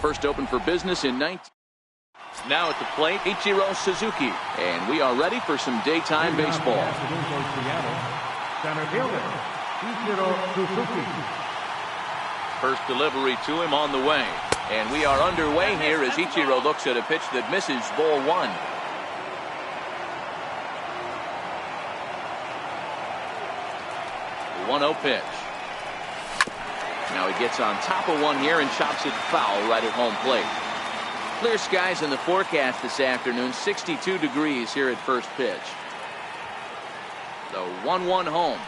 First open for business in 19. Now at the plate, Ichiro Suzuki. And we are ready for some daytime baseball. Center fielder, Ichiro Suzuki. First delivery to him on the way. And we are underway here as Ichiro looks at a pitch that misses, ball one. The 1-0 pitch. Now he gets on top of one here and chops it foul right at home plate. Clear skies in the forecast this afternoon. 62 degrees here at first pitch. The 1-1 home.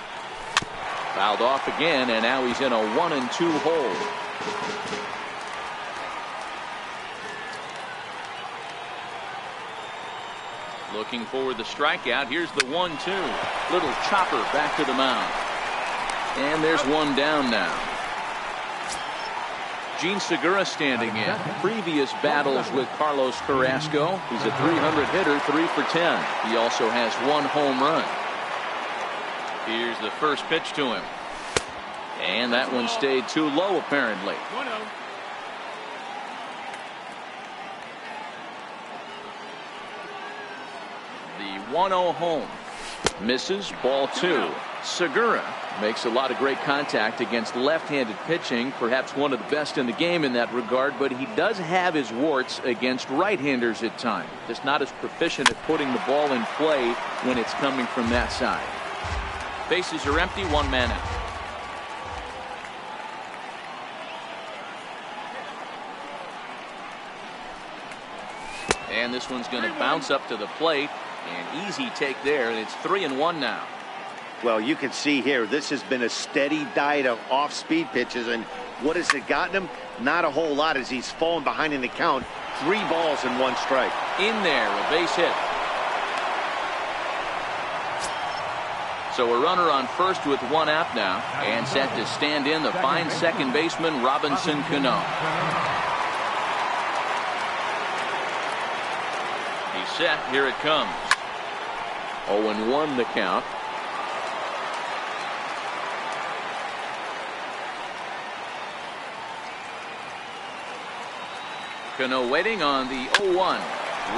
Fouled off again, and now he's in a 1-2 hole. Looking for the strikeout. Here's the 1-2. Little chopper back to the mound. And there's one down now. Gene Segura standing in. Previous battles with Carlos Carrasco. He's a 300 hitter, 3 for 10. He also has 1 home run. Here's the first pitch to him. And that one stayed too low apparently. The 1-0 home. Misses, ball 2. Segura makes a lot of great contact against left-handed pitching, perhaps one of the best in the game in that regard, but he does have his warts against right-handers at times. Just not as proficient at putting the ball in play when it's coming from that side. Bases are empty, 1 man out. And this one's going to bounce up to the plate. An easy take there, and it's 3-1 now. Well, you can see here, this has been a steady diet of off-speed pitches, and what has it gotten him? Not a whole lot as he's fallen behind in the count. 3 balls and 1 strike. In there, a base hit. So a runner on first with 1 out now, and set to stand in the fine second baseman Robinson Cano. He's set, here it comes. 0-1 the count. Cano waiting on the 0-1.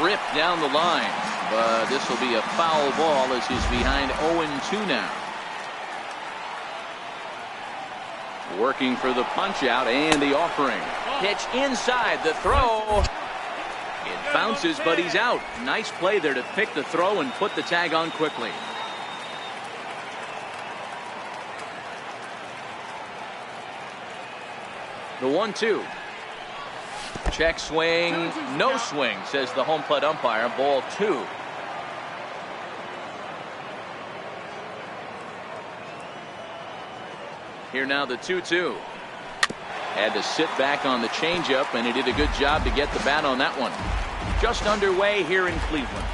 Ripped down the line. But this will be a foul ball as he's behind 0-2 now. Working for the punch out and the offering. Pitch inside, the throw. It bounces, but he's out. Nice play there to pick the throw and put the tag on quickly. The 1-2. Check swing, no swing, says the home plate umpire. Ball 2. Here now the 2-2. Had to sit back on the changeup, and he did a good job to get the bat on that one. Just underway here in Cleveland.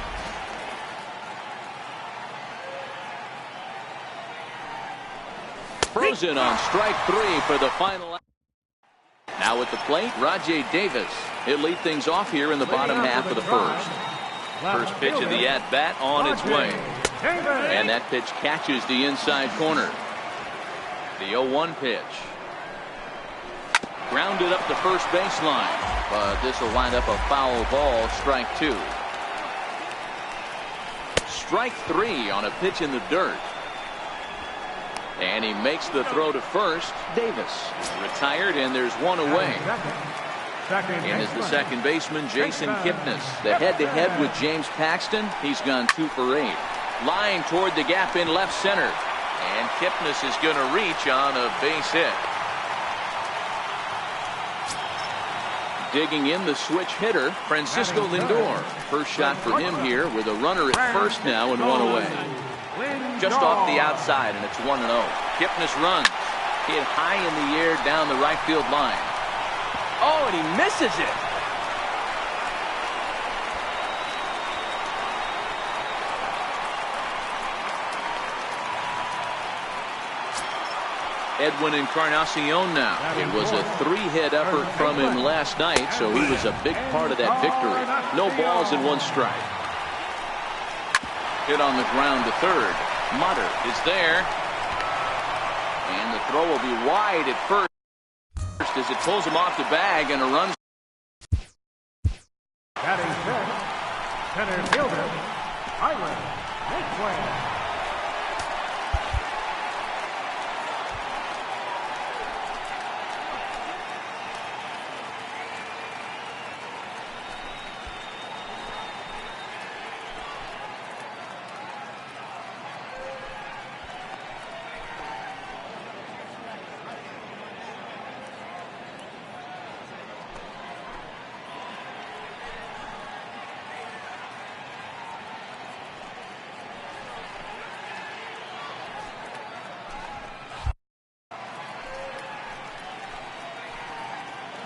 Frozen on strike 3 for the final. Now at the plate, Rajay Davis. He'll lead things off here in the bottom half of the first. First pitch of the at-bat on its way. And that pitch catches the inside corner. The 0-1 pitch. Grounded up the first baseline. But this will wind up a foul ball, strike 2. Strike 3 on a pitch in the dirt. And he makes the throw to first. Davis retired, and there's 1 away. And is the second baseman, Jason Kipnis. The head-to-head with James Paxton. He's gone 2 for 8. Lying toward the gap in left center. And Kipnis is going to reach on a base hit. Digging in the switch hitter, Francisco Lindor. First shot for him here with a runner at first now and 1 away. Just off the outside, and it's 1-0. Kipnis runs. Hit high in the air down the right field line. Oh, and he misses it. Edwin Encarnacion now. It was a 3-hit effort from him last night, so he was a big part of that victory. No balls and 1 strike. Hit on the ground to third. Mutter is there. And the throw will be wide at first as it pulls him off the bag, and a run Batting fifth, center fielder, Highland Makeway.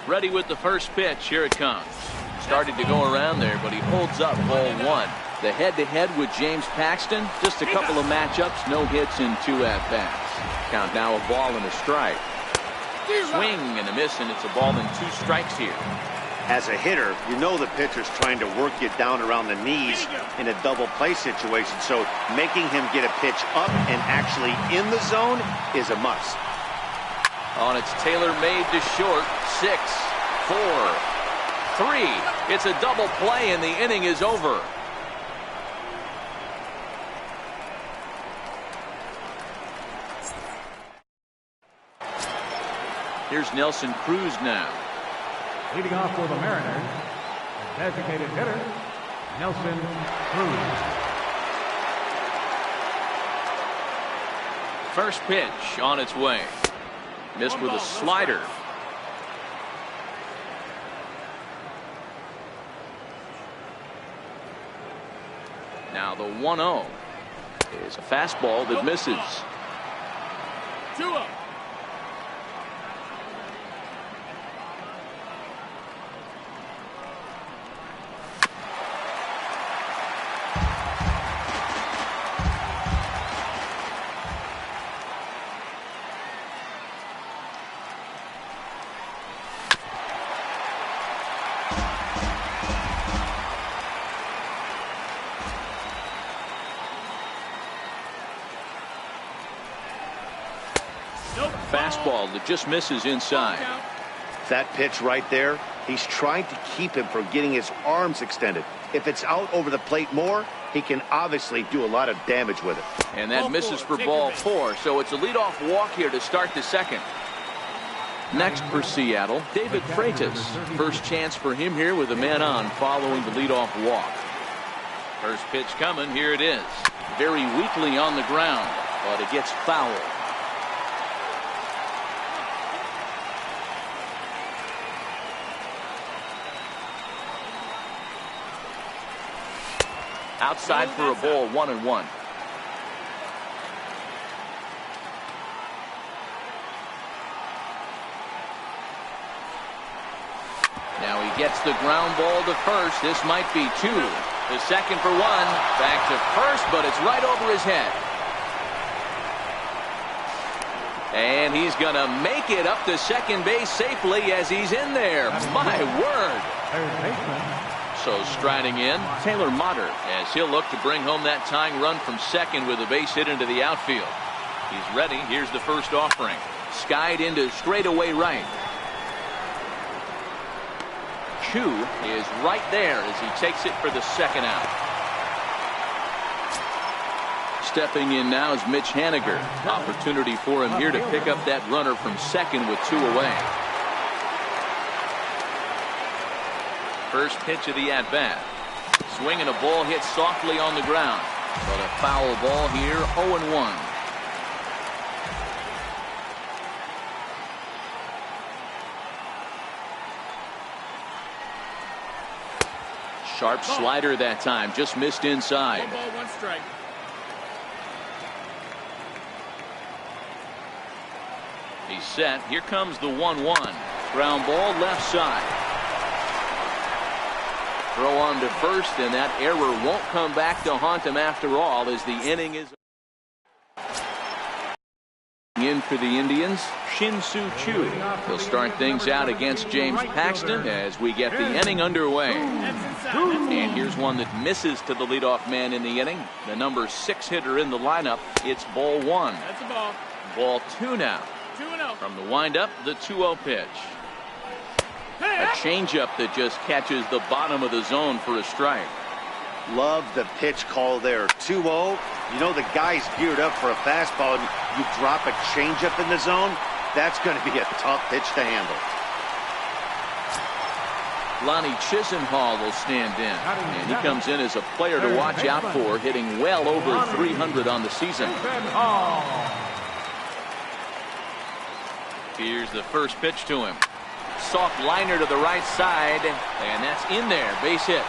Ready with the first pitch. Here it comes. Started to go around there, but he holds up ball one. The head-to-head with James Paxton. Just a couple of matchups. No hits in 2 at-bats. Count now a ball and a strike. Swing and a miss, and it's a ball and 2 strikes here. As a hitter, you know the pitcher's trying to work you down around the knees in a double play situation. So making him get a pitch up and actually in the zone is a must. On its tailor-made to short. 6, 4, 3. It's a double play, and the inning is over. Here's Nelson Cruz now. Leading off for the Mariners, the designated hitter, Nelson Cruz. First pitch on its way. Missed with a slider. Now the 1-0 is a fastball that misses. 2-0. Fastball that just misses inside. That pitch right there, he's trying to keep him from getting his arms extended. If it's out over the plate more, he can obviously do a lot of damage with it. And that misses for ball 4, so it's a leadoff walk here to start the second. Next for Seattle, David Freitas. First chance for him here with a man on following the leadoff walk. First pitch coming, here it is. Very weakly on the ground, but it gets fouled. Outside for a ball, 1-1. Now he gets the ground ball to first. This might be 2. The second for 1. Back to first, but it's right over his head. And he's going to make it up to second base safely as he's in there. My word. Third baseman, So striding in, Taylor Motter, as he'll look to bring home that tying run from second with a base hit into the outfield. He's ready. Here's the first offering. Skied into straightaway right. Chu is right there as he takes it for the second out. Stepping in now is Mitch Haniger. Opportunity for him here to pick up that runner from second with 2 away. First pitch of the at-bat. Swing and a ball hit softly on the ground. But a foul ball here, 0-1. Sharp slider that time, just missed inside. 1 ball, 1 strike. He's set. Here comes the 1-1. Ground ball left side. Throw on to first, and that error won't come back to haunt him after all as the inning is in for the Indians. Shin-Soo Choo will start things out against James Paxton as we get the inning underway. And here's one that misses to the leadoff man in the inning. The number 6 hitter in the lineup. It's ball 1. That's a ball. Ball 2 now. 2-0. From the windup, the 2-0 pitch. A changeup that just catches the bottom of the zone for a strike. Love the pitch call there. 2-0. You know the guy's geared up for a fastball, and you drop a changeup in the zone. That's going to be a tough pitch to handle. Lonnie Chisenhall will stand in, and he comes in as a player to watch out for, hitting well over 300 on the season. Here's the first pitch to him. Soft liner to the right side, and that's in there. Base hit.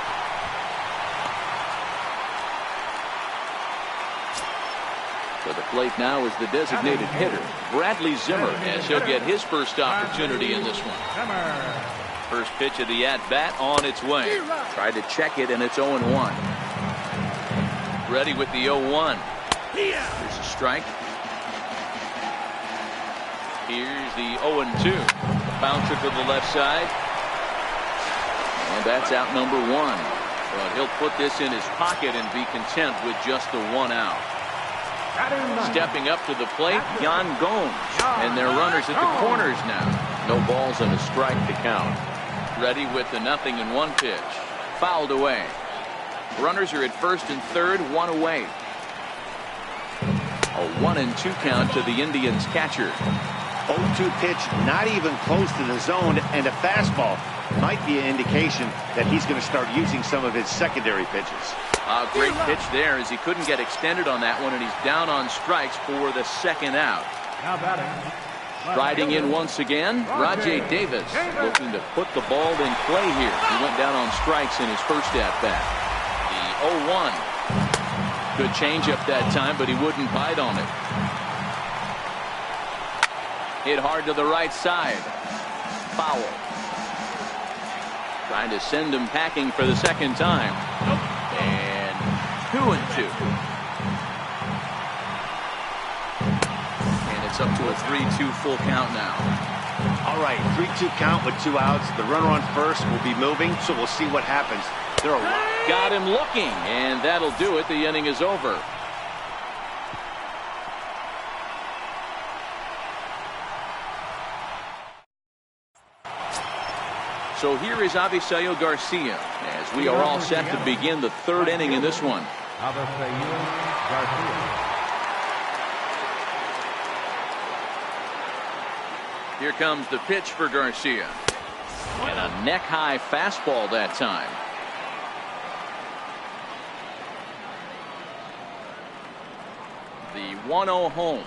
To the plate now is the designated hitter, Bradley Zimmer, as he'll get his first opportunity in this one. First pitch of the at-bat on its way. Tried to check it, and it's 0-1. Ready with the 0-1. Here's a strike. Here's the 0-2. Bouncer to the left side. And that's out number 1. But he'll put this in his pocket and be content with just the 1 out. Stepping up to the plate, Yan Gomes. And they're runners at the corners now. No balls and a strike to count. Ready with the 0-1 pitch. Fouled away. Runners are at first and third, 1 away. A 1-2 count to the Indians catcher. 0-2 pitch, not even close to the zone, and a fastball might be an indication that he's going to start using some of his secondary pitches. A great pitch there, as he couldn't get extended on that one, and he's down on strikes for the second out. Now batting. Riding in once again, Rajay Davis, looking to put the ball in play here. He went down on strikes in his first at-bat. The 0-1. Good changeup that time, but he wouldn't bite on it. Hit hard to the right side. Foul. Trying to send him packing for the second time. And 2-2. And it's up to a 3-2 full count now. All right, 3-2 count with 2 outs. The runner on first will be moving, so we'll see what happens. Got him looking, and that'll do it. The inning is over. So here is Avisaíl Garcia, as we are all set to begin the third inning in this one. Avisaíl Garcia. Here comes the pitch for Garcia. And a neck-high fastball that time. The 1-0 home.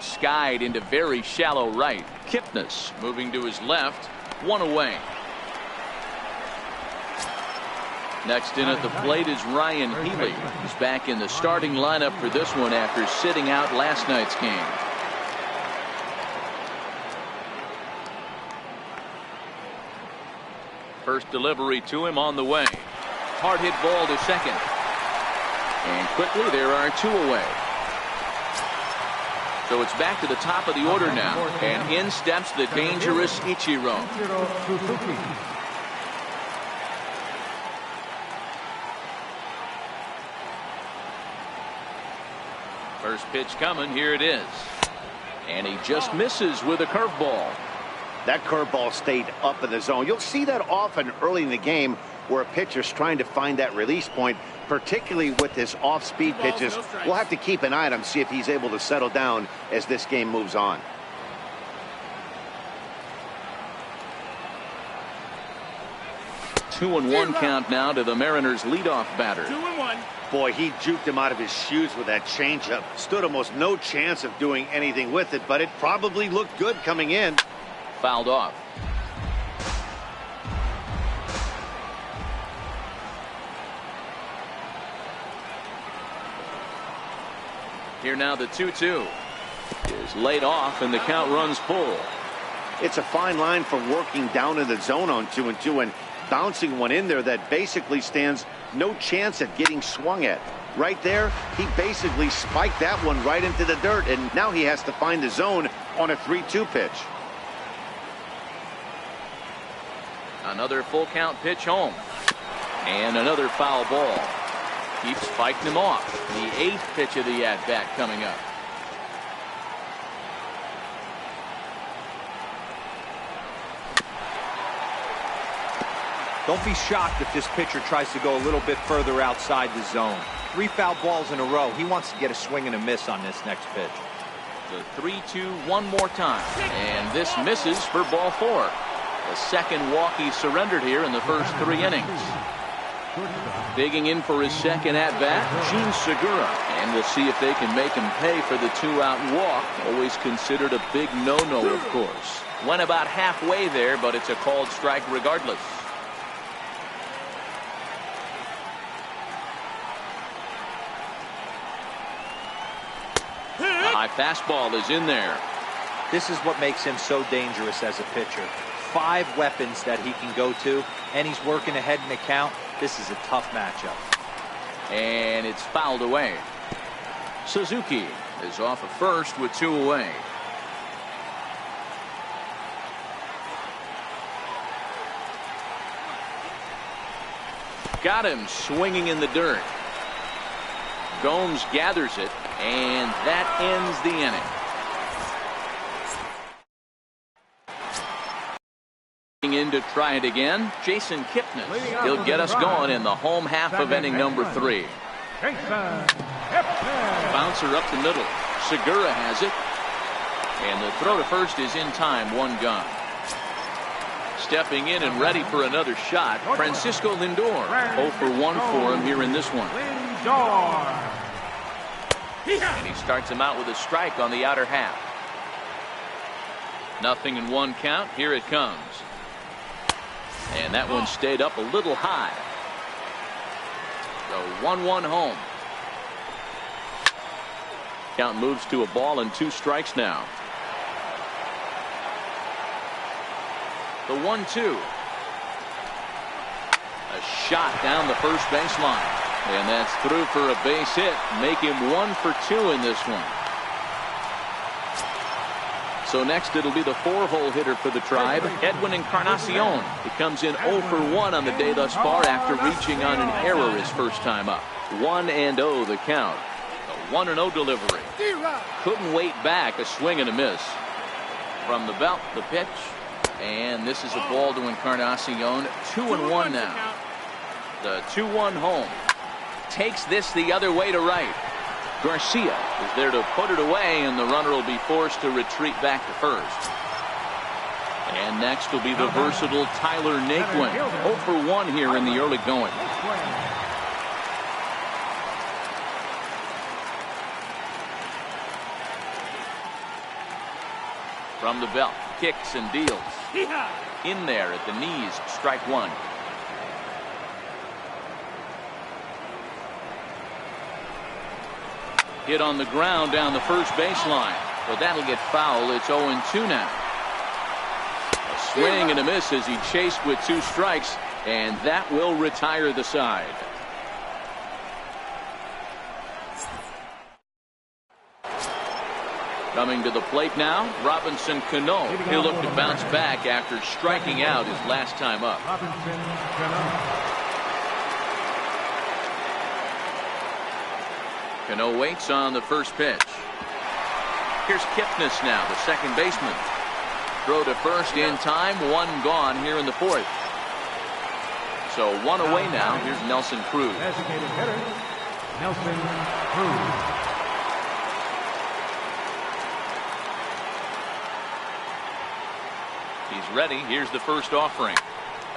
Skied into very shallow right. Kipnis moving to his left. 1 away. Next in at the plate is Ryan Healy. He's back in the starting lineup for this one after sitting out last night's game. First delivery to him on the way. Hard hit ball to second. And quickly there are 2 away. So it's back to the top of the order now. And in steps the dangerous Ichiro. First pitch coming. Here it is. And he just misses with a curveball. That curveball stayed up in the zone. You'll see that often early in the game where a pitcher's trying to find that release point, particularly with his off-speed pitches. We'll have to keep an eye on him, see if he's able to settle down as this game moves on. Two and one count now to the Mariners' leadoff batter. 2-1. Boy, he juked him out of his shoes with that changeup. Stood almost no chance of doing anything with it, but it probably looked good coming in. Fouled off. Here now the 2-2 is laid off and the count runs full. It's a fine line for working down in the zone on 2-2 and bouncing one in there that basically stands no chance at getting swung at. Right there, he basically spiked that one right into the dirt, and now he has to find the zone on a 3-2 pitch. Another full count pitch home. And another foul ball. Keeps fighting him off. The 8th pitch of the at-bat coming up. Don't be shocked if this pitcher tries to go a little bit further outside the zone. 3 foul balls in a row. He wants to get a swing and a miss on this next pitch. The 3-2 one more time. And this misses for ball 4. The second walk he surrendered here in the first 3 innings. Digging in for his second at-bat, Gene Segura. And we'll see if they can make him pay for the 2-out walk. Always considered a big no-no, of course. Went about halfway there, but it's a called strike regardless. A high fastball is in there. This is what makes him so dangerous as a pitcher. 5 weapons that he can go to, and he's working ahead in the count. This is a tough matchup. And it's fouled away. Suzuki is off at first with 2 away. Got him swinging in the dirt. Gomes gathers it, and that ends the inning. In to try it again, Jason Kipnis. He'll get us going in the home half of inning number 3. Bouncer up the middle. Segura has it. And the throw to first is in time. 1 gone. Stepping in and ready for another shot, Francisco Lindor. 0 for 1 for him here in this one. And he starts him out with a strike on the outer half. 0-1 count. Here it comes. And that one stayed up a little high. The 1-1 home. Count moves to a ball and 2 strikes now. The 1-2. A shot down the first baseline. And that's through for a base hit. Make him 1 for 2 in this one. So next it'll be the 4-hole hitter for the Tribe, Edwin Encarnacion. He comes in 0 for 1 on the day thus far after reaching on an error his first time up. 1-0 the count. The 1-0 delivery. Couldn't wait back. A swing and a miss. From the belt, the pitch. And this is a ball to Encarnacion. 2-1 now. The 2-1 home. Takes this the other way to right. Garcia is there to put it away, and the runner will be forced to retreat back to first. And next will be the versatile Tyler Naquin. 0 for 1 here in the early going. From the belt, kicks and deals. In there at the knees, strike 1. Hit on the ground down the first baseline. But that'll get foul. It's 0-2 now. A swing and a miss as he chased with 2 strikes, and that will retire the side. Coming to the plate now, Robinson Cano. He'll look to bounce back after striking out his last time up. Robinson Cano. Cano waits on the first pitch. Here's Kipnis now, the second baseman. Throw to first in time. 1 gone here in the 4th. So 1 away now. Here's Nelson Cruz. Designated hitter, Nelson Cruz. He's ready. Here's the first offering.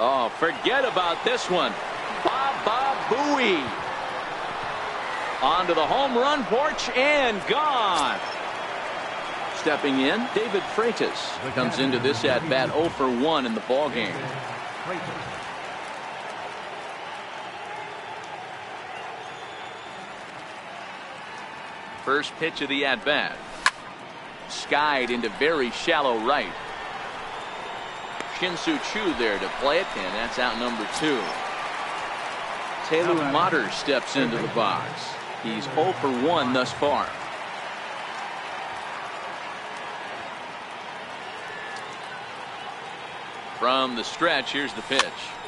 Oh, forget about this one. Baba Booey. Onto the home run porch and gone. Stepping in, David Freitas comes into this at bat 0 for 1 in the ball game. First pitch of the at bat. Skied into very shallow right. Shin-Soo Choo there to play it, and that's out number 2. Taylor Motter steps into the box. He's 0 for 1 thus far. From the stretch, here's the pitch.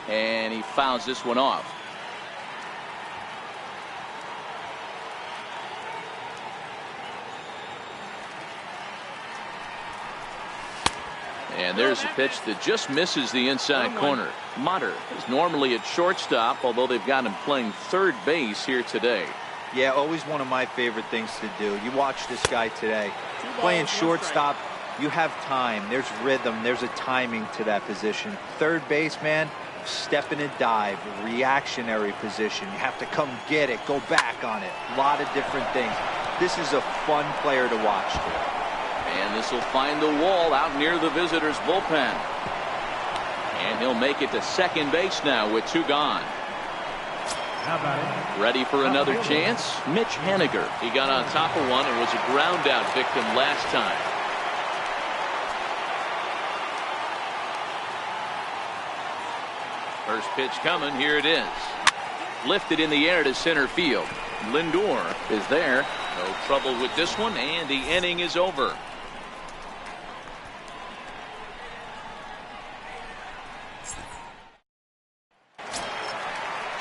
And he fouls this one off. And there's a pitch that just misses the inside corner. Motter is normally at shortstop, although they've got him playing third base here today. Yeah, always one of my favorite things to do. You watch this guy today. Playing shortstop, you have time. There's rhythm. There's a timing to that position. Third base, man, step in and dive, reactionary position. You have to come get it, go back on it. A lot of different things. This is a fun player to watch today. And this will find the wall out near the visitors' bullpen. And he'll make it to second base now with 2 gone. Ready for another chance? Mitch Haniger. He got on top of one and was a ground out victim last time. First pitch coming. Here it is. Lifted in the air to center field. Lindor is there. No trouble with this one, and the inning is over.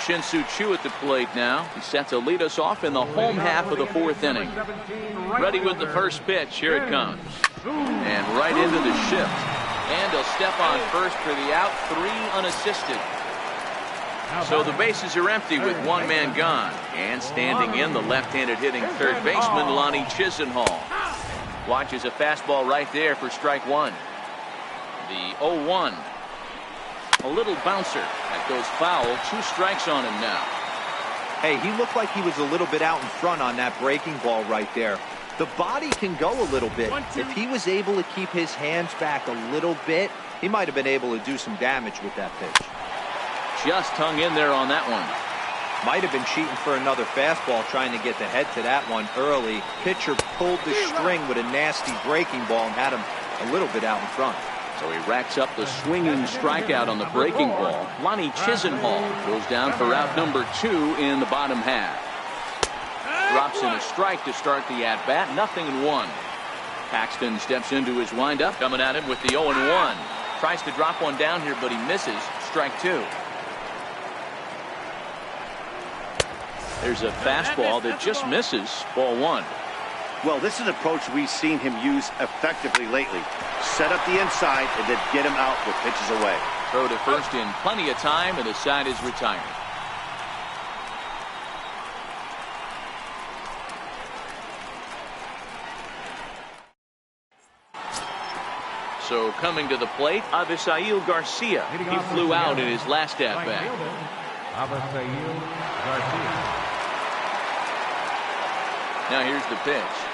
Shin-Soo Choo at the plate now. He's set to lead us off in the home half of the 4th inning. Ready with the first pitch. Here it comes. And right into the shift. And he'll step on first for the out. 3 unassisted. So the bases are empty with 1 man gone. And standing in, the left-handed hitting third baseman, Lonnie Chisenhall. Watches a fastball right there for strike 1. The 0-1. A little bouncer. That goes foul. 2 strikes on him now. Hey, he looked like he was a little bit out in front on that breaking ball right there. The body can go a little bit. If he was able to keep his hands back a little bit, he might have been able to do some damage with that pitch. Just hung in there on that one. Might have been cheating for another fastball, trying to get the head to that one early. Pitcher pulled the string with a nasty breaking ball and had him a little bit out in front. So he racks up the swinging strikeout on the breaking ball. Lonnie Chisenhall goes down for out number 2 in the bottom half. Drops in a strike to start the at-bat. 0-1. Paxton steps into his windup. Coming at him with the 0-1. Tries to drop one down here, but he misses. Strike 2. There's a fastball that just misses. Ball 1. Well, this is an approach we've seen him use effectively lately. Set up the inside and then get him out with pitches away. Throw to first in plenty of time, and the side is retired. So coming to the plate, Avisail Garcia. He flew out in his last at-bat. Avisail Garcia. Now here's the pitch.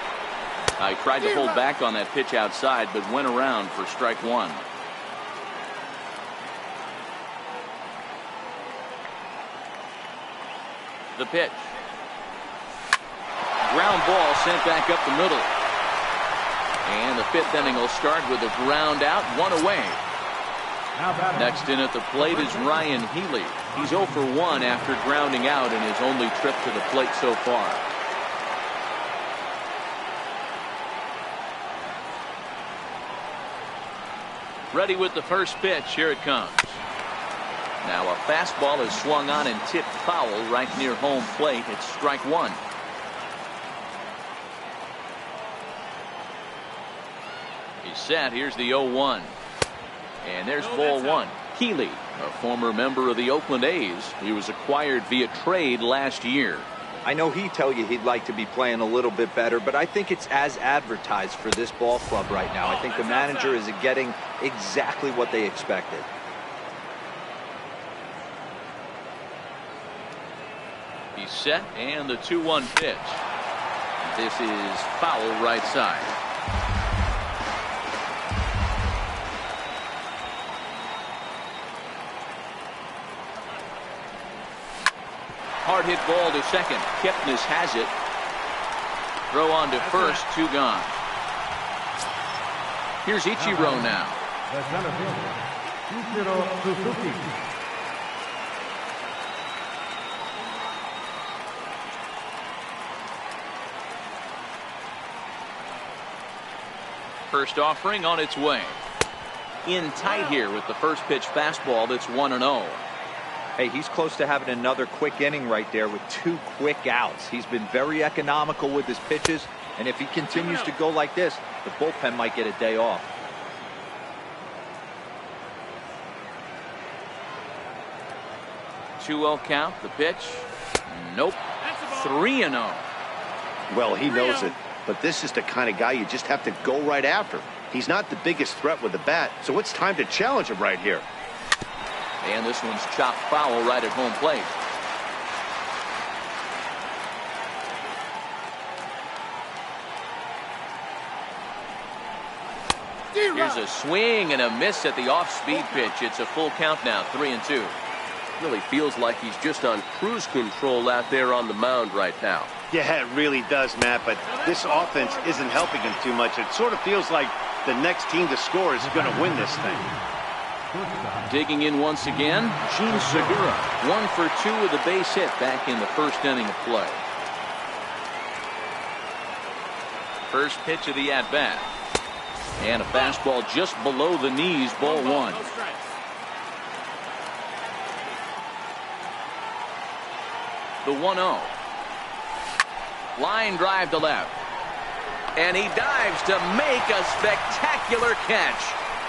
I tried to hold back on that pitch outside, but went around for strike 1. The pitch. Ground ball sent back up the middle. And the 5th inning will start with a ground out, 1 away. Next in at the plate is Ryan Healy. He's 0 for 1 after grounding out in his only trip to the plate so far. Ready with the first pitch. Here it comes. Now a fastball is swung on and tipped foul right near home plate. It's strike 1. He's set. Here's the 0-1. And there's ball 1. Healy, a former member of the Oakland A's. He was acquired via trade last year. I know he'd tell you he'd like to be playing a little bit better, but I think it's as advertised for this ball club right now. I think the manager is getting exactly what they expected. He's set, and the 2-1 pitch. This is foul right side. Hard hit ball to second. Kipnis has it. Throw on to first. 2 gone. Here's Ichiro now. The center fielder, Ichiro Suzuki. First offering on its way. In tight here with the first pitch fastball that's 1-0. Hey, he's close to having another quick inning right there with 2 quick outs. He's been very economical with his pitches, and if he continues to go like this, the bullpen might get a day off. 2-0 count. The pitch. Nope. 3-0. Well, he knows it, but this is the kind of guy you just have to go right after. He's not the biggest threat with the bat, so it's time to challenge him right here. And this one's chopped foul right at home plate. Here's a swing and a miss at the off-speed pitch. It's a full count now, 3-2. Really feels like he's just on cruise control out there on the mound right now. Yeah, it really does, Matt, but this offense isn't helping him too much. It sort of feels like the next team to score is going to win this thing. Digging in once again, Gene Segura. 1 for 2 with a base hit back in the first inning of play. First pitch of the at-bat. And a fastball just below the knees, ball 1. The 1-0. Line drive to left. And he dives to make a spectacular catch.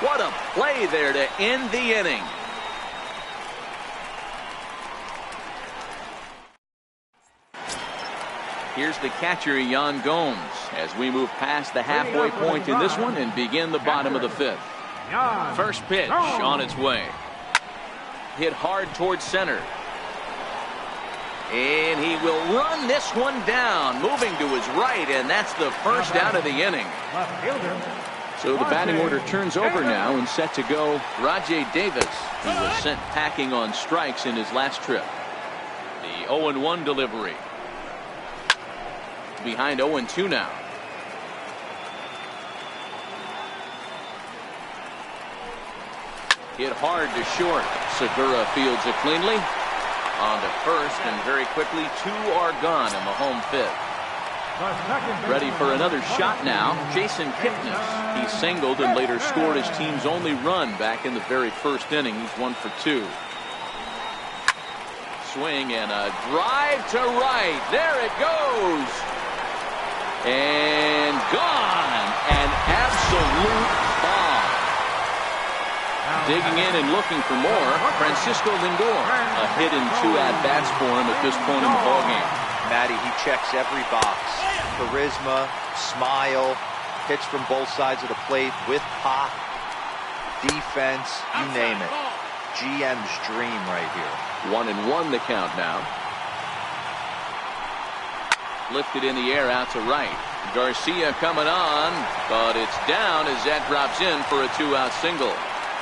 What a play there to end the inning. Here's the catcher, Yan Gomes, as we move past the halfway point in this one and begin the bottom of the 5th. First pitch on its way. Hit hard towards center. And he will run this one down, moving to his right, and that's the first out of the inning. So the batting order turns over now and set to go Rajay Davis, who was sent packing on strikes in his last trip. The 0-1 delivery. Behind 0-2 now. Hit hard to short. Segura fields it cleanly. On to first, and very quickly 2 are gone in the home 5th. Ready for another shot now, Jason Kipnis. He singled and later scored his team's only run back in the very first inning. He's 1 for 2. Swing and a drive to right. There it goes. And gone. An absolute bomb. Digging in and looking for more, Francisco Lindor. A hit in 2 at-bats for him at this point in the ballgame. Matty, he checks every box. Charisma, smile, hits from both sides of the plate with pop, defense, you name it. GM's dream right here. 1-1 the count now. Lifted in the air out to right. Garcia coming on, but it's down as that drops in for a 2-out single.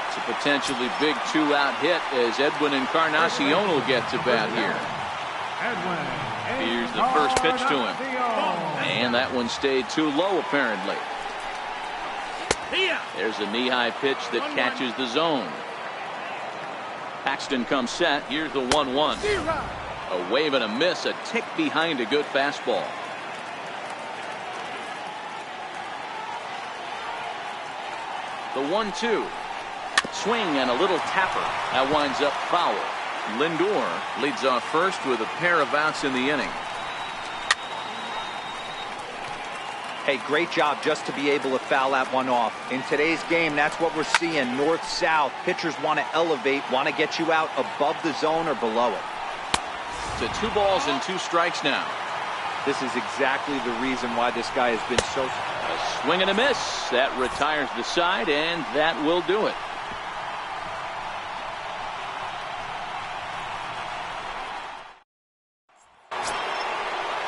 It's a potentially big 2-out hit as Edwin Encarnacion will get to bat here. Here's the first pitch to him. And that one stayed too low apparently. There's a knee-high pitch that catches the zone. Paxton comes set. Here's the 1-1. A wave and a miss, a tick behind a good fastball. The 1-2. Swing and a little tapper. That winds up foul. Lindor leads off first with a pair of outs in the inning. Hey, great job just to be able to foul that one off. In today's game, that's what we're seeing. North-south. Pitchers want to elevate, want to get you out above the zone or below it. To 2 balls and 2 strikes now. This is exactly the reason why this guy has been so... A swing and a miss. That retires the side, and that will do it.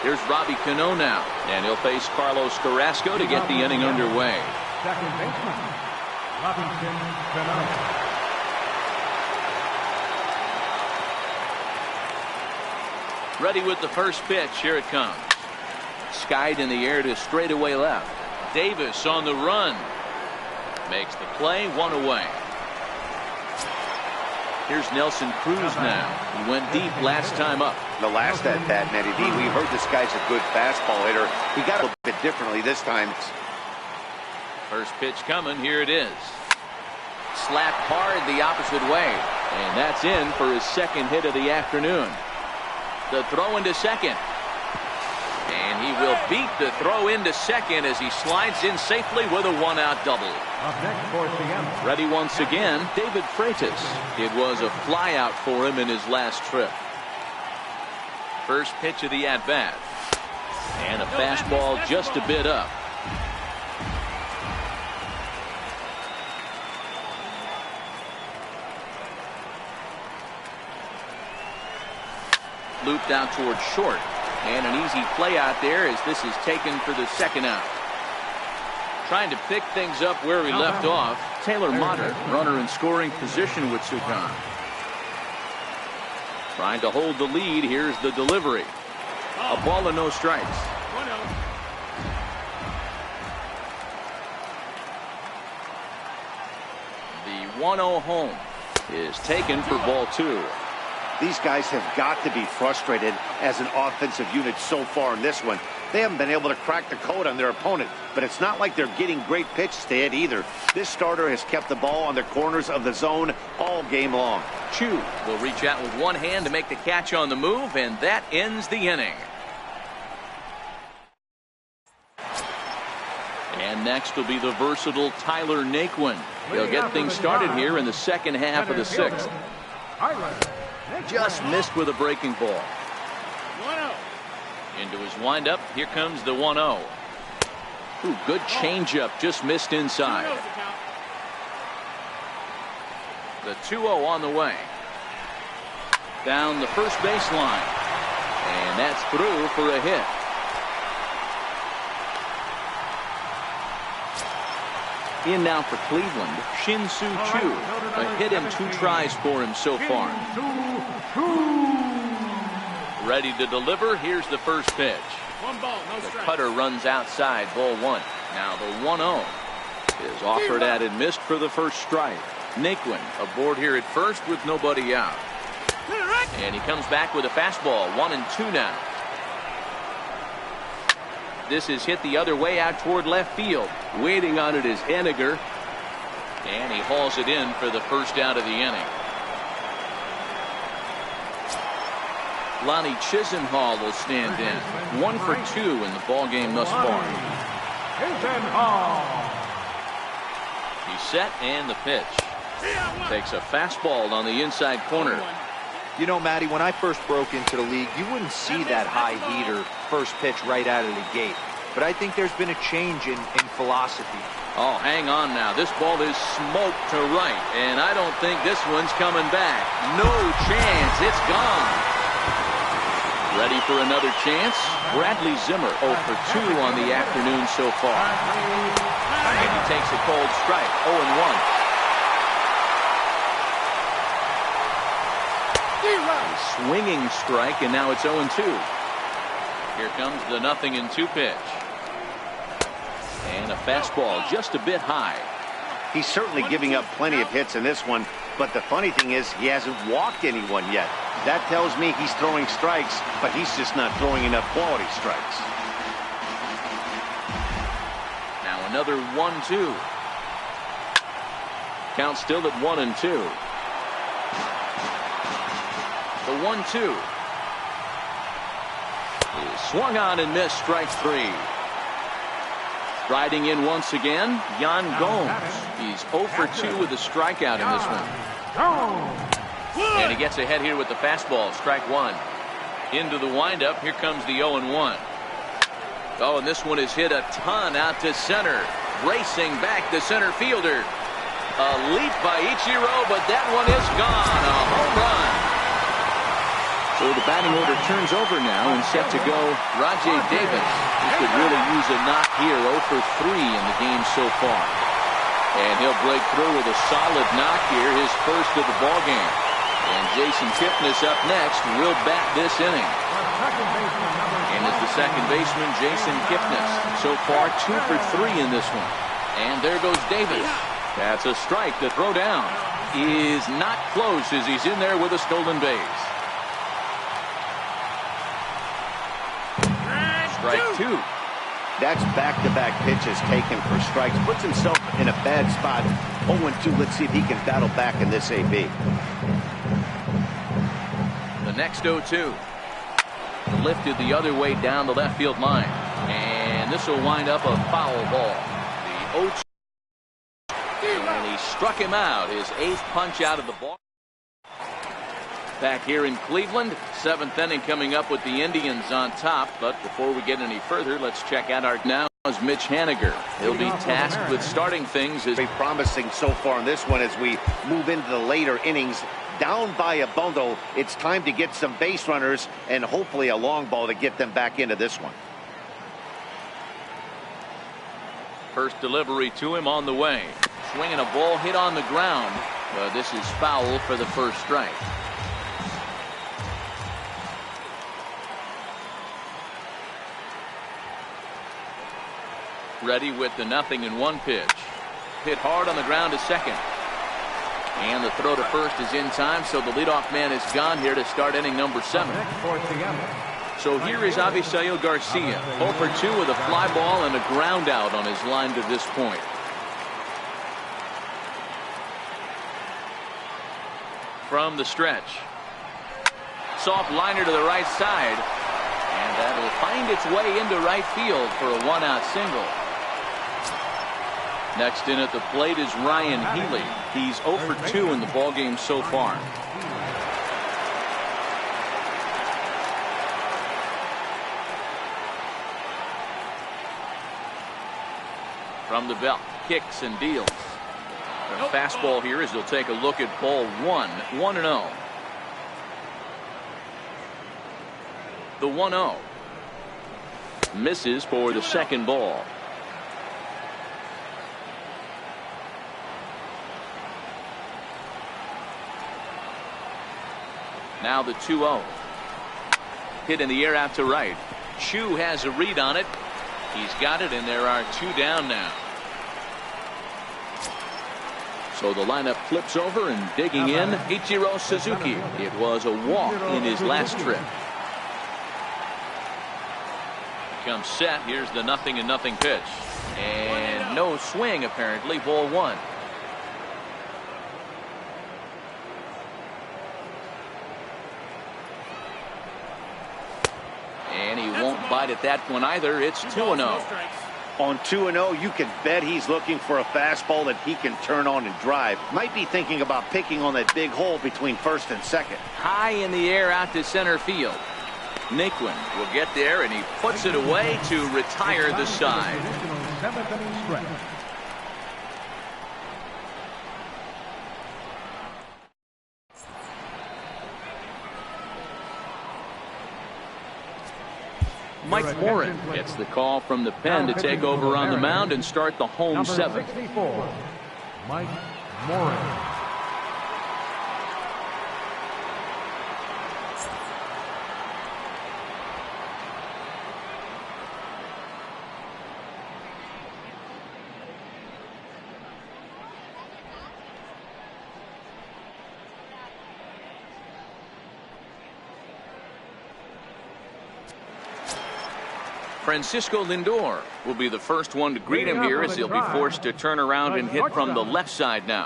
Here's Robbie Cano now, and he'll face Carlos Carrasco to get the inning underway. Second baseman, Robinson Cano. Ready with the first pitch. Here it comes. Skied in the air to straightaway left. Davis on the run. Makes the play, 1 away. Here's Nelson Cruz now. He went deep last time up. The last at bat, Matty D, we heard this guy's a good fastball hitter. He got a little bit differently this time. First pitch coming. Here it is. Slapped hard the opposite way. And that's in for his second hit of the afternoon. The throw into second. And he will beat the throw into second as he slides in safely with a one-out double. Up next for Seattle. Ready once again, David Freitas. It was a flyout for him in his last trip. First pitch of the at-bat. And a fastball just a bit up. Looped out towards short. And an easy play out there as this is taken for the second out. Trying to pick things up where we left off. Taylor Motter, runner in scoring position with Sukan. Trying to hold the lead. Here's the delivery. A ball and no strikes. The 1-0 home is taken for ball 2. These guys have got to be frustrated as an offensive unit so far in this one. They haven't been able to crack the code on their opponent, but it's not like they're getting great pitches to hit either. This starter has kept the ball on the corners of the zone all game long. Chu will reach out with one hand to make the catch on the move, and that ends the inning. And next will be the versatile Tyler Naquin. He'll get things started here in the second half of the 6th. Just missed with a breaking ball. 1-0. Into his windup. Here comes the 1-0. Ooh, good changeup. Just missed inside. The 2-0 on the way. Down the first baseline. And that's through for a hit. In now for Cleveland, Shin-Soo Choo. A hit and 2 tries for him so far. Ready to deliver. Here's the first pitch. The cutter runs outside, ball 1. Now the 1-0 is offered at and missed for the first strike. Naquin aboard here at first with nobody out. And he comes back with a fastball. 1-2 now. This is hit the other way out toward left field. Waiting on it is Henniger. And he hauls it in for the first out of the inning. Lonnie Chisenhall will stand in. 1 for 2 in the ball game thus far. He's set and the pitch. Takes a fastball on the inside corner. You know, Matty, when I first broke into the league, you wouldn't see that high heater first pitch right out of the gate. But I think there's been a change in philosophy. Oh, hang on now. This ball is smoked to right, and I don't think this one's coming back. No chance. It's gone. Ready for another chance? Bradley Zimmer 0 for 2 on the afternoon so far. And he takes a cold strike. 0-1. A swinging strike, and now it's 0-2. Here comes the 0-2 pitch. And a fastball just a bit high. He's certainly giving up plenty of hits in this one, but the funny thing is he hasn't walked anyone yet. That tells me he's throwing strikes, but he's just not throwing enough quality strikes. Now another 1-2. Count still at 1-2. The 1-2 is swung on and missed. Strike 3. Riding in once again, Yan Gomes. He's 0 for 2 with a strikeout in this one. And he gets ahead here with the fastball. Strike 1. Into the windup. Here comes the 0-1. Oh, and this one is hit a ton out to center. Racing back the center fielder. A leap by Ichiro, but that one is gone. A home run. So the batting order turns over now and set to go Rajay Davis. He could really use a knock here. 0 for 3 in the game so far. And he'll break through with a solid knock here, his first of the ball game. And Jason Kipnis up next will bat this inning. And as the second baseman, Jason Kipnis. So far 2 for 3 in this one. And there goes Davis. That's a strike. The throw down is not close as he's in there with a stolen base. Strike 2. That's back-to-back pitches taken for strikes. Puts himself in a bad spot. 0-2. Let's see if he can battle back in this AB. The next 0-2. Lifted the other way down the left field line. And this will wind up a foul ball. The 0-2. And he struck him out. His 8th punch out of the ball. Back here in Cleveland, 7th inning coming up with the Indians on top. But before we get any further, let's check out our now is Mitch Haniger. He'll be tasked with starting things. Very promising so far in this one as we move into the later innings. Down by a bundle, it's time to get some base runners and hopefully a long ball to get them back into this one. First delivery to him on the way. Swinging a ball hit on the ground. This is foul for the first strike. Ready with the 0-1 pitch. Hit hard on the ground to second. And the throw to first is in time, so the leadoff man is gone here to start inning number 7. So here is Avisail Garcia, 0 for 2 with a fly ball and a ground out on his line to this point. From the stretch. Soft liner to the right side. And that'll find its way into right field for a 1-out single. Next in at the plate is Ryan Healy. He's 0 for 2 in the ballgame so far. From the belt, kicks and deals. A fastball here as they'll take a look at ball 1, 1-0. The 1-0. Misses for the second ball. Now the 2-0. Hit in the air out to right. Chu has a read on it. He's got it, and there are 2 down now. So the lineup flips over, and digging in, Ichiro Suzuki. It was a walk in his last trip. Comes set. Here's the 0-0 pitch. And no swing, apparently. Ball 1. And he won't bite at that one either. It's 2-0. On 2-0, you can bet he's looking for a fastball that he can turn on and drive. Might be thinking about picking on that big hole between first and second. High in the air out to center field. Naquin will get there, and he puts it away to retire the side. Mike Morin gets the call from the pen to take over on the mound and start the home 7th. Mike Morin. Francisco Lindor will be the first one to greet him here as he'll be forced to turn around and hit from the left side now.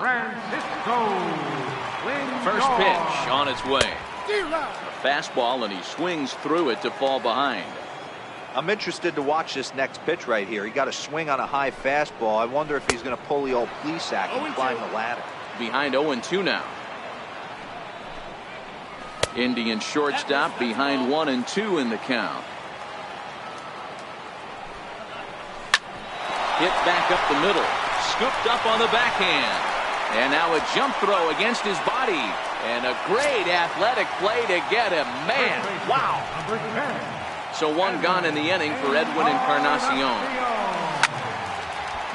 First pitch on its way. A fastball, and he swings through it to fall behind. I'm interested to watch this next pitch right here. He got a swing on a high fastball. I wonder if he's going to pull the old Plesac and climb the ladder. Behind 0-2 now. Indian shortstop behind 1-2 in the count. Hit back up the middle. Scooped up on the backhand. And now a jump throw against his body. And a great athletic play to get him. Man, wow. So 1 gone in the inning for Edwin Encarnacion.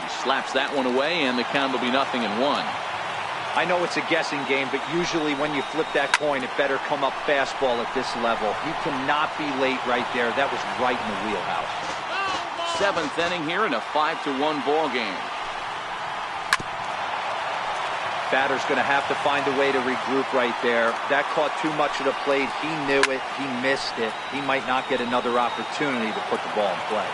He slaps that one away, and the count will be 0-1. I know it's a guessing game, but usually when you flip that coin, it better come up fastball at this level. You cannot be late right there. That was right in the wheelhouse. 7th inning here in a 5-1 ball game. Batter's going to have to find a way to regroup right there. That caught too much of the plate. He knew it. He missed it. He might not get another opportunity to put the ball in play.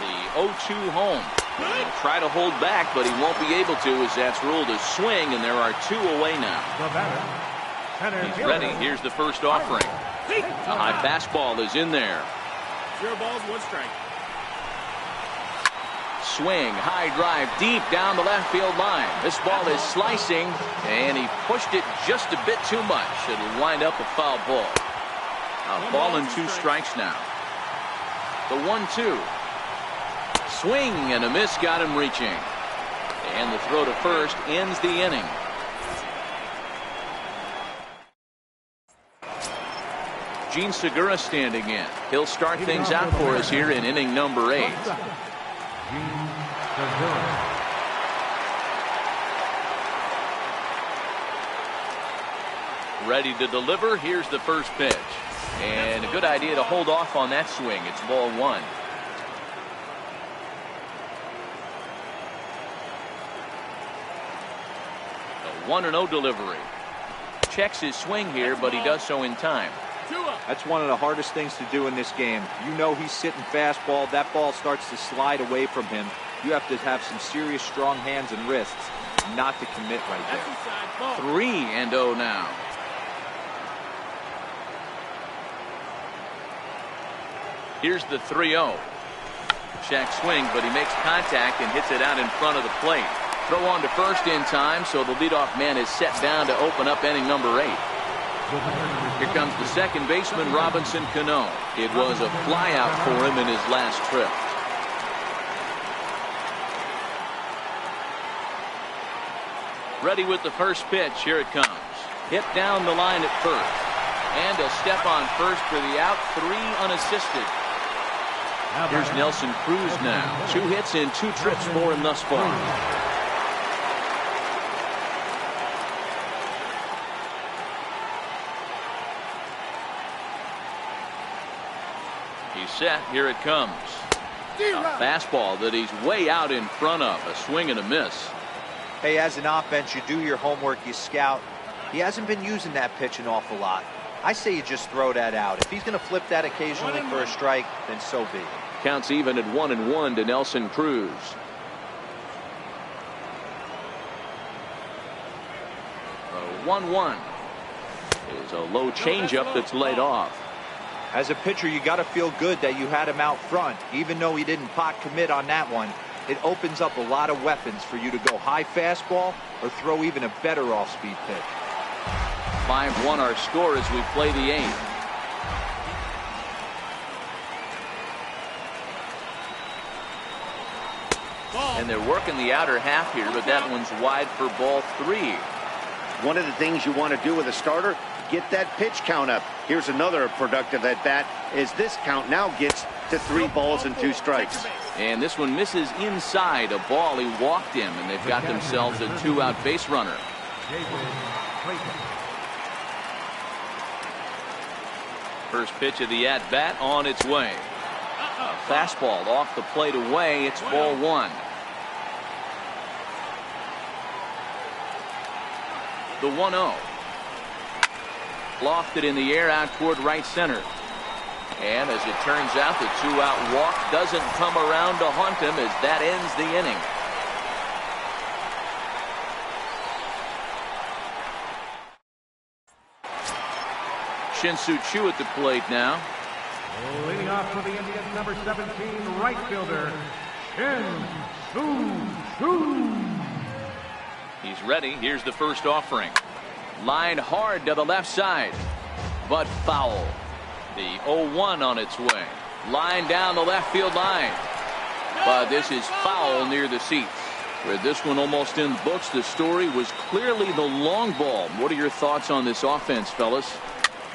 The 0-2 home. He'll try to hold back, but he won't be able to as that's ruled a swing, and there are 2 away now. He's ready. Here's the first offering. A high fastball is in there. 0 balls, 1 strike. Swing, high drive, deep down the left field line. This ball is slicing, and he pushed it just a bit too much. It'll wind up a foul ball. A ball and 2 strikes now. The 1-2. Swing and a miss got him reaching. And the throw to first ends the inning. Gene Segura standing in. He'll start things out for us here in inning number 8. Ready to deliver. Here's the first pitch. And a good idea to hold off on that swing. It's ball 1. A 1-0 delivery. Checks his swing here, but he does so in time. That's one of the hardest things to do in this game. You know he's sitting fastball. That ball starts to slide away from him. You have to have some serious strong hands and wrists not to commit right there. 3-0 now. Here's the 3-0. Check swing, but he makes contact and hits it out in front of the plate. Throw on to first in time, so the leadoff man is set down to open up inning number 8. Here comes the second baseman, Robinson Cano. It was a flyout for him in his last trip. Ready with the first pitch. Here it comes. Hit down the line at first. And a step on first for the out. 3 unassisted. Here's Nelson Cruz now. 2 hits in 2 trips for him thus far. He's set. Here it comes. A fastball that he's way out in front of. A swing and a miss. Hey, as an offense, you do your homework, you scout. He hasn't been using that pitch an awful lot. I say you just throw that out. If he's going to flip that occasionally for a strike, then so be it. Counts even at 1-1 to Nelson Cruz. A 1-1 is a low changeup that's laid off. As a pitcher, you got to feel good that you had him out front. Even though he didn't pot commit on that one, it opens up a lot of weapons for you to go high fastball or throw even a better off-speed pitch. 5-1 our score as we play the 8th. And they're working the outer half here, but that one's wide for ball 3. One of the things you want to do with a starter, get that pitch count up. Here's another productive at bat as this count now gets to 3 balls and 2 strikes. And this one misses inside a ball he walked him, and they've got themselves a 2-out base runner. First pitch of the at-bat on its way. A fastball off the plate away. It's ball 1. The 1-0. Lofted in the air out toward right center. And as it turns out, the 2-out walk doesn't come around to haunt him as that ends the inning. Shin-Soo Choo at the plate now. Leading off for the Indians, number 17, right fielder, Shin-Soo Choo. He's ready. Here's the first offering. Line hard to the left side, but foul. The 0-1 on its way. Line down the left field line. But this is foul near the seats. With this one almost in the books, the story was clearly the long ball. What are your thoughts on this offense, fellas?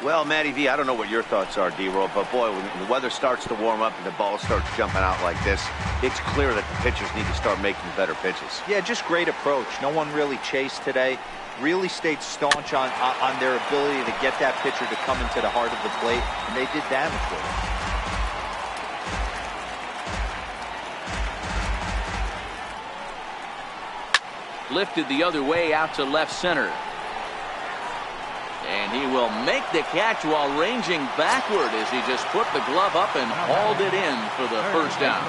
Well, Matty V, I don't know what your thoughts are, D-Roll, but boy, when the weather starts to warm up and the ball starts jumping out like this, it's clear that the pitchers need to start making better pitches. Yeah, just great approach. No one really chased today. Really stayed staunch on their ability to get that pitcher to come into the heart of the plate, and they did damage with it. Lifted the other way out to left center. And he will make the catch while ranging backward as he just put the glove up and hauled it in for the first out.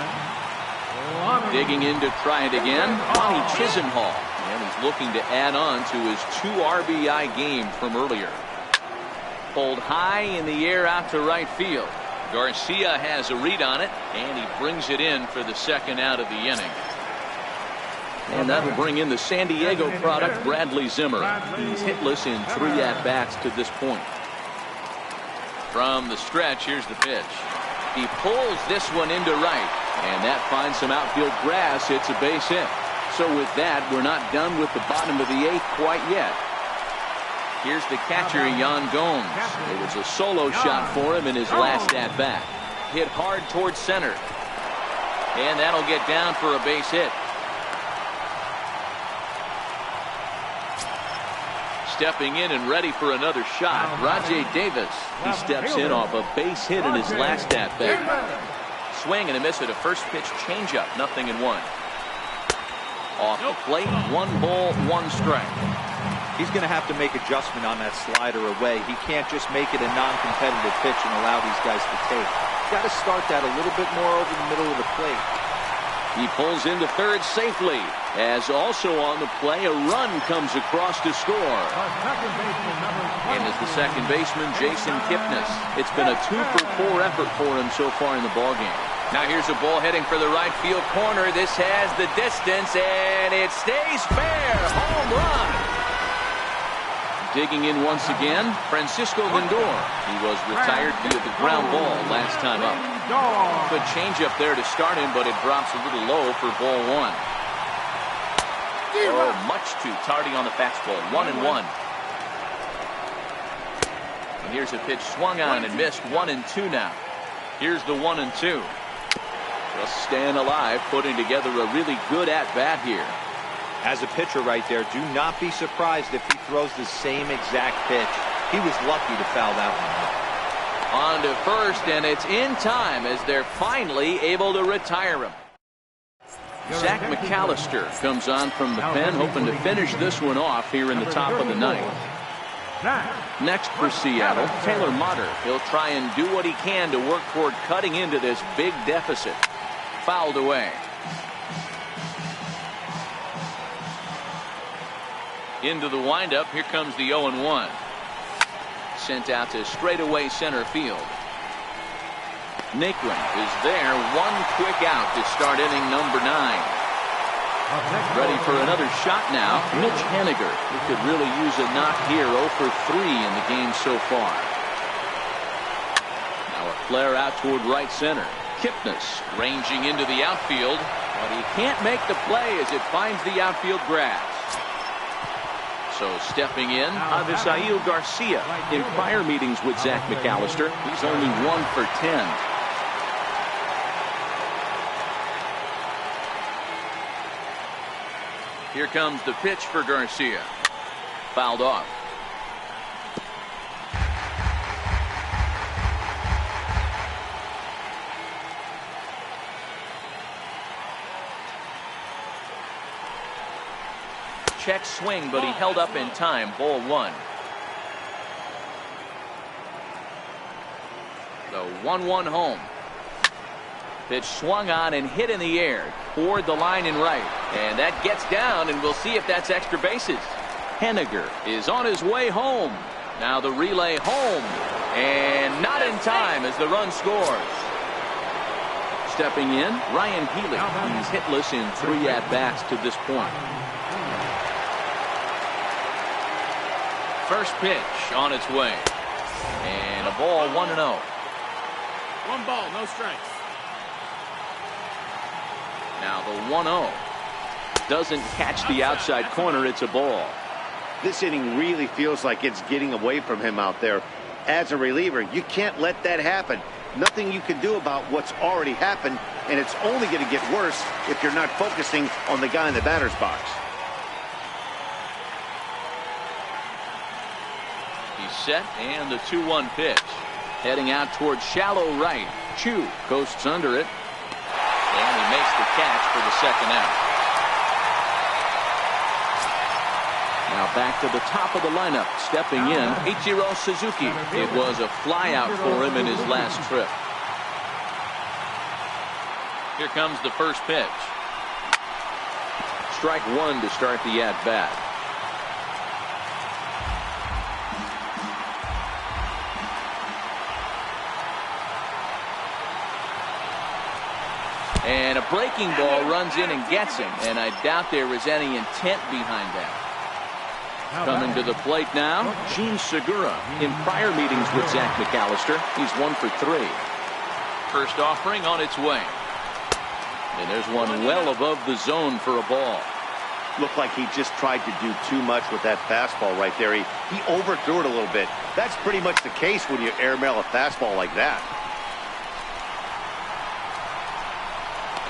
Digging in to try it again, Ronnie Chisenhall. And he's looking to add on to his 2 RBI game from earlier. Pulled high in the air out to right field. Garcia has a read on it, and he brings it in for the second out of the inning. And that'll bring in the San Diego product, Bradley Zimmer. He's hitless in 3 at-bats to this point. From the stretch, here's the pitch. He pulls this one into right, and that finds some outfield grass. It's a base hit. So with that, we're not done with the bottom of the 8th quite yet. Here's the catcher, Yan Gomes. It was a solo shot for him in his last at-bat. Hit hard towards center. And that'll get down for a base hit. Stepping in and ready for another shot, Rajay Davis. He steps in off a base hit in his last at-bat. Swing and a miss at a first pitch changeup, 0-1. Off the plate, 1 ball, 1 strike. He's going to have to make adjustment on that slider away. He can't just make it a non-competitive pitch and allow these guys to take. He's got to start that a little bit more over the middle of the plate. He pulls into third safely, as also on the play a run comes across to score. And as the second baseman, Jason Kipnis. It's been a 2-for-4 effort for him so far in the ballgame. Now here's a ball heading for the right field corner. This has the distance, and it stays fair. Home run. Digging in once again, Francisco Lindor. He was retired via the ground ball last time up. Good changeup there to start him, but it drops a little low for ball 1. Oh, much too tardy on the fastball. 1-1. And here's a pitch swung on and missed. 1-2 now. Here's the 1-2. Just staying alive, putting together a really good at-bat here. As a pitcher right there, do not be surprised if he throws the same exact pitch. He was lucky to foul that one. On to first, and it's in time as they're finally able to retire him. Zach McAllister comes on from the pen, hoping to finish this one off here in the top of the 9th. Next for Seattle, Taylor Motter. He'll try and do what he can to work toward cutting into this big deficit. Fouled away. Into the windup. Here comes the 0-1. Sent out to straightaway center field. Naquin is there. One quick out to start inning number 9. Ready for another shot now. Mitch Haniger. He could really use a knock here. 0 for 3 in the game so far. Now a flare out toward right center. Kipnis ranging into the outfield, but he can't make the play as it finds the outfield grass. So stepping in, Avisail Garcia. In prior meetings with Zach McAllister, he's only 1 for 10. Here comes the pitch for Garcia. Fouled off. Check swing, but he held up in time. Ball 1. The 1-1 home. Pitch swung on and hit in the air toward the line and right, and that gets down, and we'll see if that's extra bases. Haniger is on his way home. Now the relay home, and not in time as the run scores. Stepping in, Ryan Healy. He's hitless in 3 at-bats to this point. First pitch on its way. And a ball, 1-0. 1 ball, no strikes. Now the 1-0 doesn't catch the outside corner. It's a ball. This inning really feels like it's getting away from him out there. As a reliever, you can't let that happen. Nothing you can do about what's already happened, and it's only going to get worse if you're not focusing on the guy in the batter's box. Set, and the 2-1 pitch. Heading out towards shallow right. Chu coasts under it, and he makes the catch for the second out. Now back to the top of the lineup. Stepping in, Ichiro Suzuki. It was a fly out for him in his last trip. Here comes the first pitch. Strike 1 to start the at-bat. And a breaking ball runs in and gets him, and I doubt there was any intent behind that. Coming to the plate now, Gene Segura. In prior meetings with Zach McAllister, he's 1 for 3. First offering on its way. And there's one well above the zone for a ball. Looked like he just tried to do too much with that fastball right there. He overthrew it a little bit. That's pretty much the case when you airmail a fastball like that.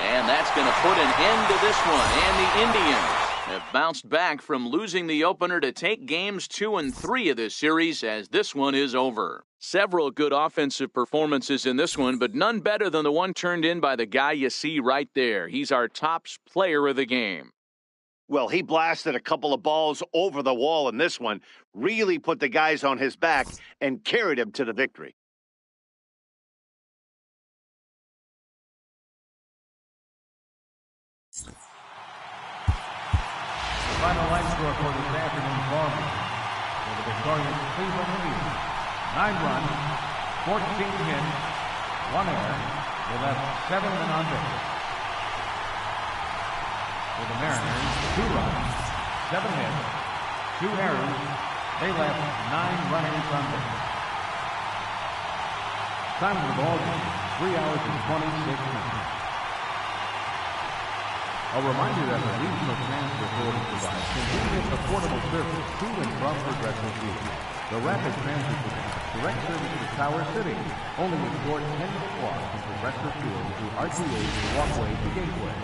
And that's going to put an end to this one. And the Indians have bounced back from losing the opener to take games 2 and 3 of this series as this one is over. Several good offensive performances in this one, but none better than the one turned in by the guy you see right there. He's our top player of the game. Well, he blasted a couple of balls over the wall in this one, really put the guys on his back and carried him to the victory. Final line score for this afternoon's ball game. For the victorious Cleveland Indians, 9 runs, 14 hits, 1 error. They left 7 men on base. For the Mariners, 2 runs, 7 hits, 2 errors. They left 9 runners on base. Time of the ball game, 3 hours and 26 minutes. A reminder that the Regional Transfer Authority provides convenient, affordable service to and from Progressive Field. The Rapid Transit provides direct service to Tower City, only a short 10-minute walk from Progressive Field through RTA Walkway to Gateway.